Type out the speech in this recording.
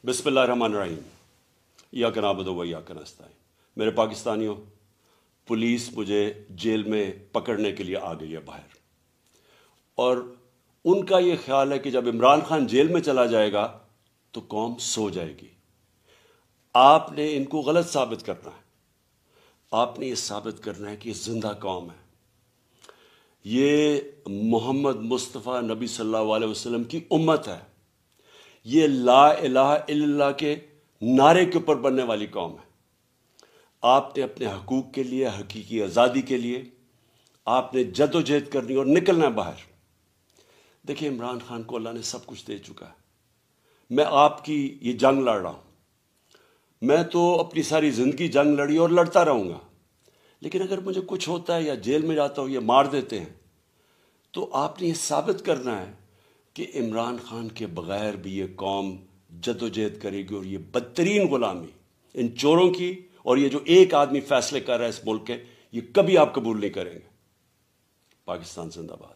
बिस्मिल्लाहिर्रहमानिर्रहीम। इय्याक नअबुदु व इय्याक नस्तईन। मेरे पाकिस्तानियों, पुलिस मुझे जेल में पकड़ने के लिए आ गई है बाहर, और उनका ये ख्याल है कि जब इमरान खान जेल में चला जाएगा तो कौम सो जाएगी। आपने इनको गलत साबित करना है। आपने ये साबित करना है कि जिंदा कौम है। ये मोहम्मद मुस्तफ़ा नबी सल्लल्लाहु अलैहि वसल्लम की उम्मत है। ये ला इलाहा इल्लल्लाह के नारे के ऊपर बनने वाली कौम है। आपने अपने हकूक़ के लिए, हकीकी आज़ादी के लिए आपने जद्दोजहद करनी और निकलना है बाहर। देखिए, इमरान खान को अल्लाह ने सब कुछ दे चुका है। मैं आपकी ये जंग लड़ रहा हूँ। मैं तो अपनी सारी ज़िंदगी जंग लड़ी और लड़ता रहूँगा, लेकिन अगर मुझे कुछ होता है या जेल में जाता हूँ या मार देते हैं, तो आपने ये साबित करना है कि इमरान खान के बग़ैर भी ये कौम जद्दोजहद करेगी, और ये बदतरीन ग़ुलामी इन चोरों की, और ये जो एक आदमी फैसले कर रहा है इस मुल्क के, ये कभी आप कबूल नहीं करेंगे। पाकिस्तान जिंदाबाद।